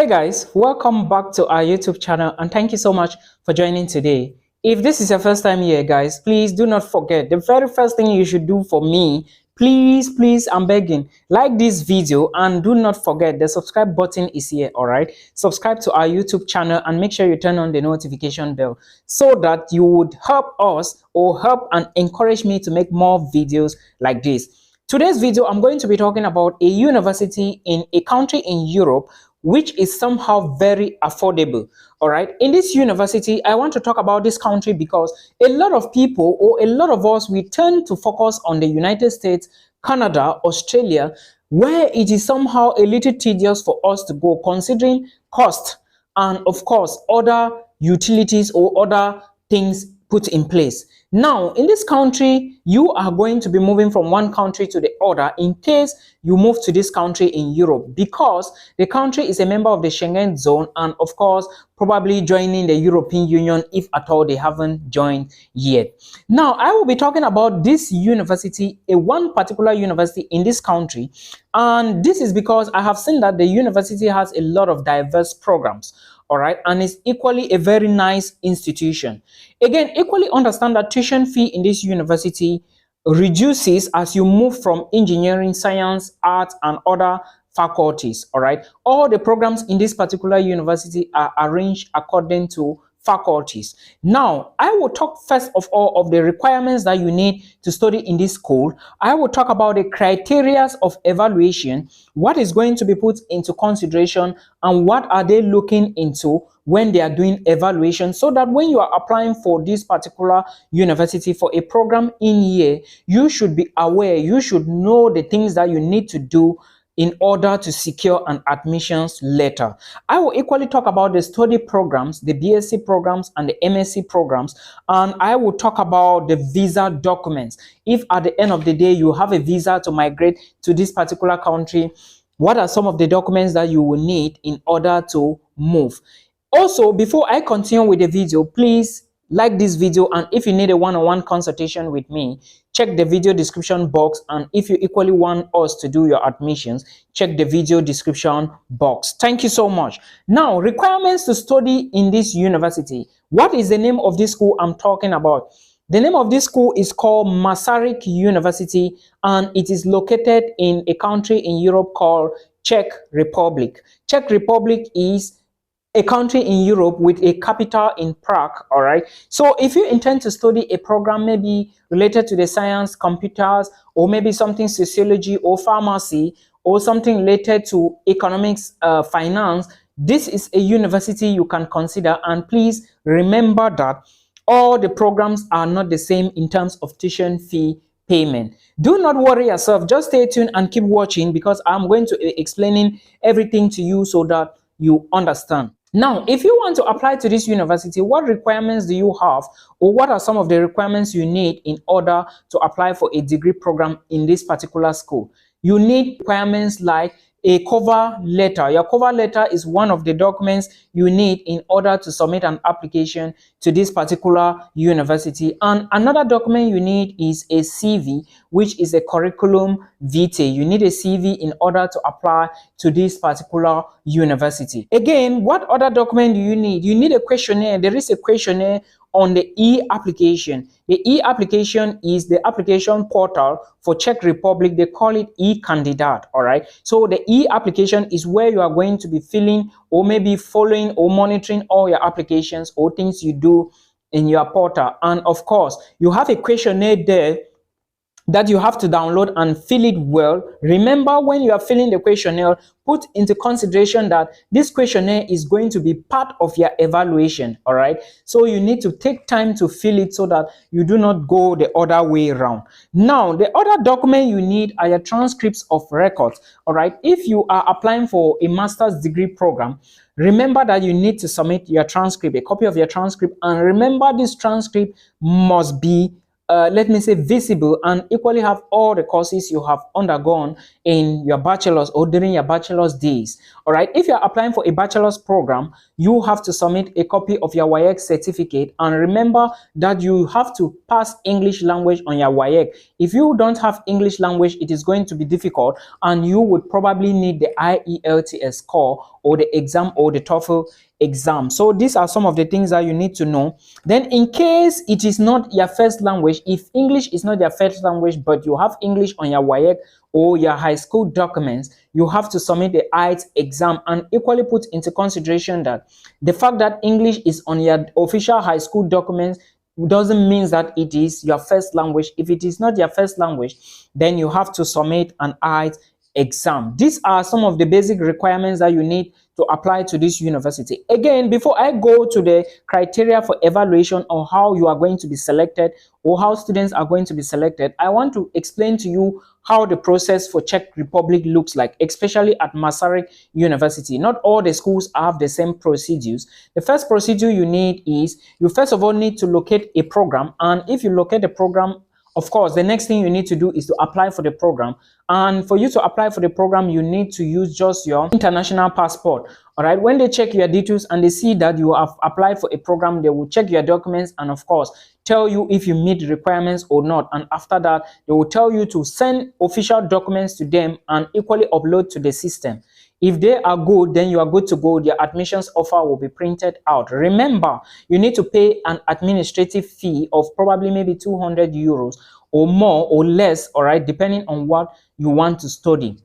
Hey guys, welcome back to our YouTube channel and thank you so much for joining today. If this is your first time here guys, please do not forget the very first thing you should do for me, please I'm begging, like this video and do not forget the subscribe button is here. All right, subscribe to our YouTube channel and make sure you turn on the notification bell so that you would help us or help and encourage me to make more videos like this. Today's video I'm going to be talking about a university in a country in Europe which is somehow very affordable. All right, in this university I want to talk about this country because a lot of people or a lot of us, we tend to focus on the United States, Canada, Australia, where it is somehow a little tedious for us to go considering cost and of course other utilities or other things put in place. Now, in this country, you are going to be moving from one country to the other in case you move to this country in Europe, because the country is a member of the Schengen zone and of course probably joining the European Union if at all they haven't joined yet. Now, I will be talking about this university, one particular university in this country, and this is because I have seen that the university has a lot of diverse programs. All right, and it's equally a very nice institution. Again, equally understand that tuition fee in this university reduces as you move from engineering, science, arts, and other faculties. All right, all the programs in this particular university are arranged according to faculties. Now, I will talk first of all of the requirements that you need to study in this school. I will talk about the criteria of evaluation, what is going to be put into consideration, and what are they looking into when they are doing evaluation, so that when you are applying for this particular university for a program in here, you should be aware, you should know the things that you need to do in order to secure an admissions letter. I will equally talk about the study programs, the BSc programs and the MSc programs, and I will talk about the visa documents. If at the end of the day you have a visa to migrate to this particular country, what are some of the documents that you will need in order to move? Also, before I continue with the video, please like this video, and if you need a one-on-one consultation with me, check the video description box, and if you equally want us to do your admissions, check the video description box. Thank you so much. Now, requirements to study in this university. What is the name of this school I'm talking about? The name of this school is called Masaryk University, and it is located in a country in Europe called Czech Republic. Czech Republic is a country in Europe with a capital in Prague. All right, so if you intend to study a program maybe related to the science, computers, or maybe something sociology or pharmacy, or something related to economics, finance, this is a university you can consider. And please remember that all the programs are not the same in terms of tuition fee payment. Do not worry yourself, just stay tuned and keep watching, because I'm going to be explaining everything to you so that you understand. Now, if you want to apply to this university, what requirements do you have, or what are some of the requirements you need in order to apply for a degree program in this particular school? You need requirements like a cover letter. Your cover letter is one of the documents you need in order to submit an application to this particular university. And another document you need is a CV, which is a curriculum vitae. You need a CV in order to apply to this particular university. Again, what other document do you need? You need a questionnaire. There is a questionnaire on the e-application. The e-application is the application portal for Czech Republic. They call it e-candidate. All right, so the e-application is where you are going to be filling or maybe following or monitoring all your applications or things you do in your portal. And of course, you have a questionnaire there that you have to download and fill it well. Remember, when you are filling the questionnaire, put into consideration that this questionnaire is going to be part of your evaluation. All right, so you need to take time to fill it so that you do not go the other way around. Now, the other document you need are your transcripts of records. All right, if you are applying for a master's degree program, remember that you need to submit your transcript, a copy of your transcript, and remember this transcript must be let me say, visible and equally have all the courses you have undergone in your bachelor's or during your bachelor's days. All right, if you're applying for a bachelor's program, you have to submit a copy of your WAEC certificate, and remember that you have to pass English language on your WAEC. If you don't have English language, it is going to be difficult, and you would probably need the IELTS score or the exam or the TOEFL exam. So these are some of the things that you need to know. Then in case it is not your first language, if English is not your first language but you have English on your WAEC or your high school documents, you have to submit the IELTS exam, and equally put into consideration that the fact that English is on your official high school documents doesn't mean that it is your first language. If it is not your first language, then you have to submit an IELTS exam. These are some of the basic requirements that you need to apply to this university. Again, before I go to the criteria for evaluation or how you are going to be selected or how students are going to be selected, I want to explain to you how the process for Czech Republic looks like, especially at Masaryk University. Not all the schools have the same procedures. The first procedure you need is, you first of all need to locate a program, and if you locate the program, of course, the next thing you need to do is to apply for the program. And for you to apply for the program, you need to use just your international passport. All right. When they check your details and they see that you have applied for a program, they will check your documents and, of course, tell you if you meet the requirements or not. And after that, they will tell you to send official documents to them and equally upload to the system. If they are good, then you are good to go. Your admissions offer will be printed out. Remember, you need to pay an administrative fee of probably maybe 200 euros or more or less, all right, depending on what you want to study.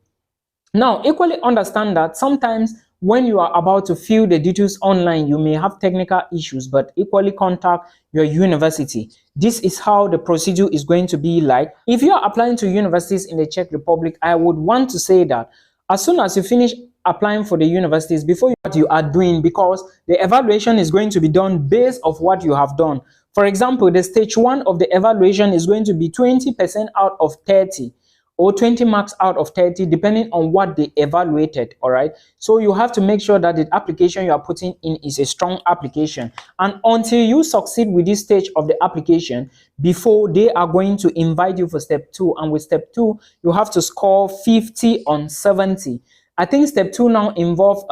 Now, equally understand that sometimes when you are about to fill the details online, you may have technical issues, but equally contact your university. This is how the procedure is going to be like. If you are applying to universities in the Czech Republic, I would want to say that as soon as you finish applying for the universities, before what you are doing, because the evaluation is going to be done based off what you have done. For example, the stage 1 of the evaluation is going to be 20% out of 30 or 20 marks out of 30, depending on what they evaluated. All right, so you have to make sure that the application you are putting in is a strong application, and until you succeed with this stage of the application, before they are going to invite you for step 2, and with step 2 you have to score 50 on 70. I think step 2 now involve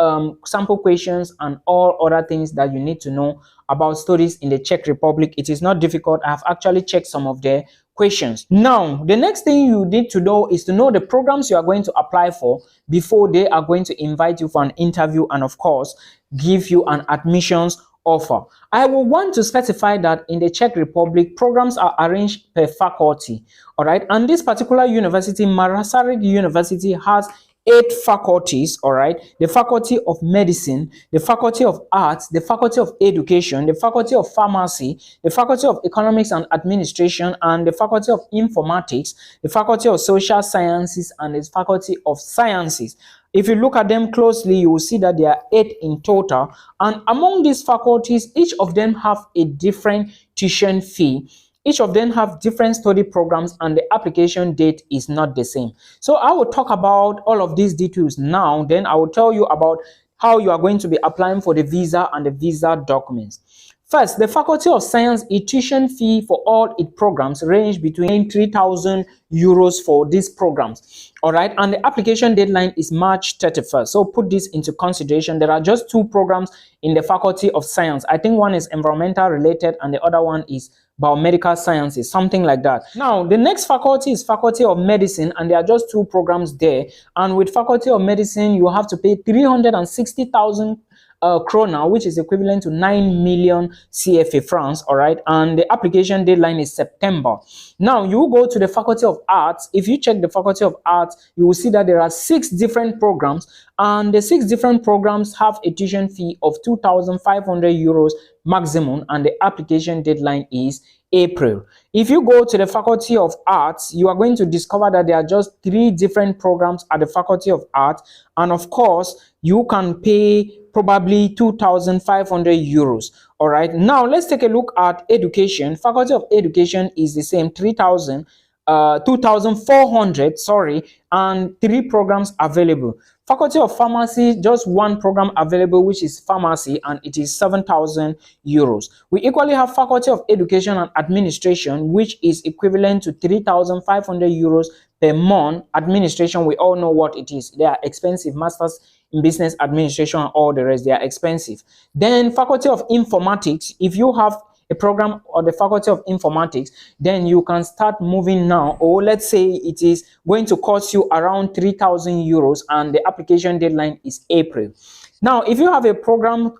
sample questions and all other things that you need to know about studies in the Czech Republic. It is not difficult. I have actually checked some of the questions. Now, the next thing you need to know is to know the programs you are going to apply for before they are going to invite you for an interview and, of course, give you an admissions offer. I will want to specify that in the Czech Republic, programs are arranged per faculty. All right, and this particular university, Masaryk University, has 8 faculties. All right, the Faculty of Medicine, the Faculty of Arts, the Faculty of Education, the Faculty of Pharmacy, the Faculty of Economics and Administration, and the Faculty of Informatics, the Faculty of Social Sciences, and the Faculty of Sciences. If you look at them closely, you will see that there are 8 in total, and among these faculties, each of them have a different tuition fee. Each of them have different study programs, and the application date is not the same. So I will talk about all of these details now. Then I will tell you about how you are going to be applying for the visa and the visa documents. First, the Faculty of Science, its tuition fee for all its programs range between 3,000 euros for these programs. All right, and the application deadline is March 31st. So put this into consideration. There are just 2 programs in the Faculty of Science. I think one is environmental related and the other one is biomedical sciences, something like that. Now, the next faculty is Faculty of Medicine, and there are just 2 programs there. And with Faculty of Medicine, you have to pay 360,000 krona, which is equivalent to 9 million CFA francs. All right, and the application deadline is September. Now you go to the Faculty of Arts. If you check the Faculty of Arts, you will see that there are 6 different programs, and the 6 different programs have a tuition fee of 2,500 euros maximum, and the application deadline is April. If you go to the Faculty of Arts, you are going to discover that there are just 3 different programs at the Faculty of Arts, and of course you can pay probably 2,500 euros. All right, now let's take a look at education. Faculty of Education is the same, 3,000, 2,400, sorry, and 3 programs available. Faculty of Pharmacy, just 1 program available, which is pharmacy, and it is 7,000 euros. We equally have Faculty of Education and Administration, which is equivalent to 3,500 euros per month. Administration, we all know what it is. They are expensive. Masters in Business Administration and all the rest, they are expensive. Then Faculty of Informatics, if you have a program or the Faculty of Informatics, then you can start moving now, or let's say it is going to cost you around 3,000 euros and the application deadline is April. Now, if you have a program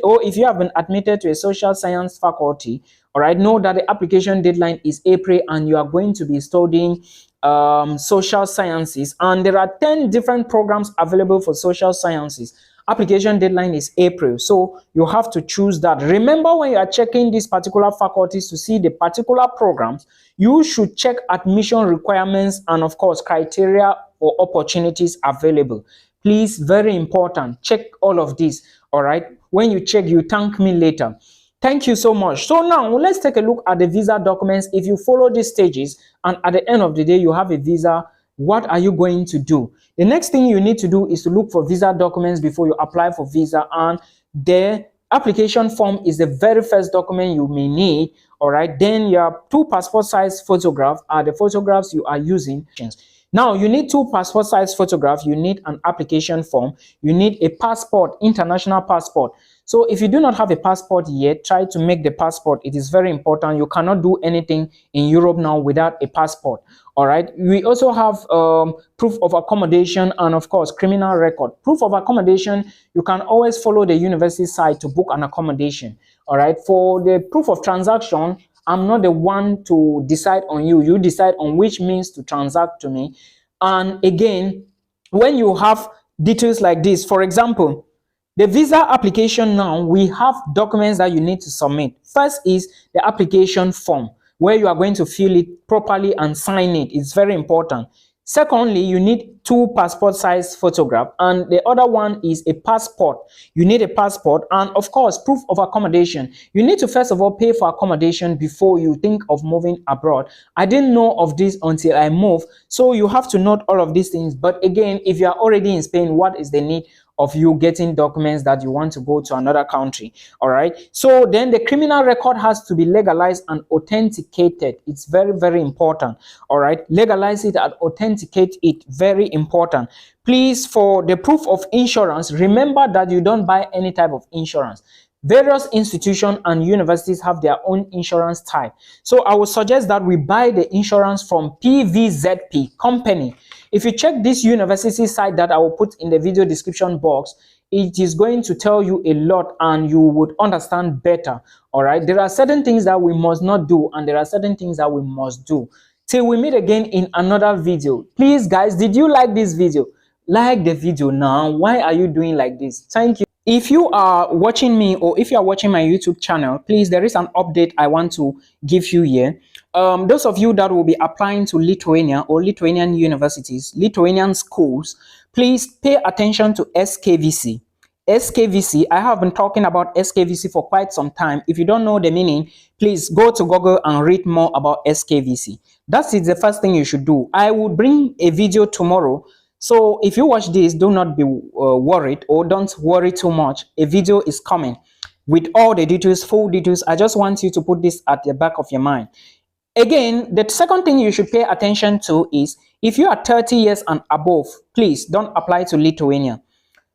or if you have been admitted to a social science faculty, all right, know that the application deadline is April and you are going to be studying social sciences, and there are 10 different programs available for social sciences. Application deadline is April, so you have to choose that. Remember, when you are checking these particular faculties to see the particular programs, you should check admission requirements and of course criteria or opportunities available. Please, very important, check all of this. All right, when you check, you thank me later. Thank you so much. So now let's take a look at the visa documents. If you follow these stages and at the end of the day you have a visa, what are you going to do? The next thing you need to do is to look for visa documents before you apply for visa, and the application form is the very first document you may need. All right, then your 2 passport size photographs are the photographs you are using. Now you need 2 passport size photographs, you need an application form, you need a passport, international passport. So if you do not have a passport yet, try to make the passport. It is very important. You cannot do anything in Europe now without a passport. All right. We also have proof of accommodation and of course criminal record. Proof of accommodation, you can always follow the university site to book an accommodation. All right. For the proof of transaction, I'm not the one to decide on you. You decide on which means to transact to me. And again, when you have details like this, for example, the visa application, now we have documents that you need to submit. First is the application form, where you are going to fill it properly and sign it. It's very important. Secondly, you need 2 passport size photographs, and the other one is a passport. You need a passport and of course proof of accommodation. You need to first of all pay for accommodation before you think of moving abroad. I didn't know of this until I moved, so you have to note all of these things. But again, if you are already in Spain, what is the need of you getting documents that you want to go to another country? All right, so then the criminal record has to be legalized and authenticated. It's very, very important. All right, legalize it and authenticate it. Very important. Please, for the proof of insurance, remember that you don't buy any type of insurance. Various institutions and universities have their own insurance type, so I would suggest that we buy the insurance from PVZP company. If you check this university site that I will put in the video description box, it is going to tell you a lot and you would understand better. All right, there are certain things that we must not do and there are certain things that we must do. Till we meet again in another video. Please guys, did you like this video? Like the video now. Why are you doing like this? Thank you. If you are watching me or if you are watching my YouTube channel, please, there is an update I want to give you here. Those of you that will be applying to Lithuania or Lithuanian universities, Lithuanian schools, please pay attention to SKVC. SKVC, I have been talking about SKVC for quite some time. If you don't know the meaning, please go to Google and read more about SKVC. That is the first thing you should do. I will bring a video tomorrow. So if you watch this, do not be worried or don't worry too much. A video is coming with all the details, full details. I just want you to put this at the back of your mind. Again, the second thing you should pay attention to is if you are 30 years and above, please don't apply to Lithuania.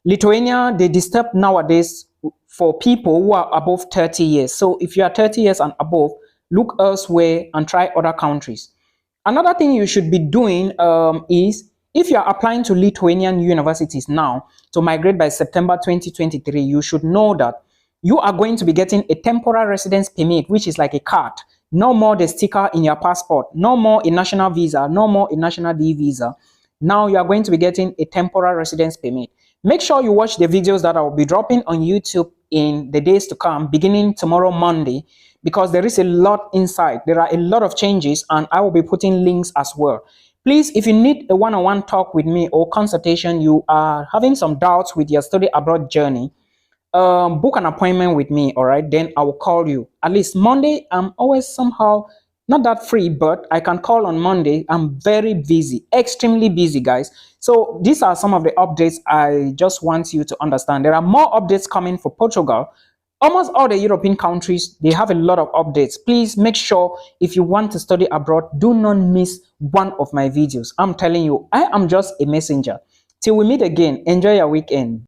Lithuania, they disturb nowadays for people who are above 30 years. So if you are 30 years and above, look elsewhere and try other countries. Another thing you should be doing is if you are applying to Lithuanian universities now to migrate by September 2023, you should know that you are going to be getting a temporary residence permit, which is like a card. No more the sticker in your passport, no more a national visa, no more a national D visa. Now you are going to be getting a temporary residence permit. Make sure you watch the videos that I will be dropping on YouTube in the days to come, beginning tomorrow, Monday, because there is a lot inside. There are a lot of changes and I will be putting links as well. Please, if you need a one-on-one talk with me or consultation, you are having some doubts with your study abroad journey, book an appointment with me. All right, then I will call you. At least Monday, I'm always somehow not that free, but I can call on Monday. I'm very busy, extremely busy, guys. So these are some of the updates I just want you to understand. There are more updates coming for Portugal. Almost all the European countries, they have a lot of updates. Please make sure if you want to study abroad, do not miss one of my videos. I'm telling you, I am just a messenger. Till we meet again, enjoy your weekend.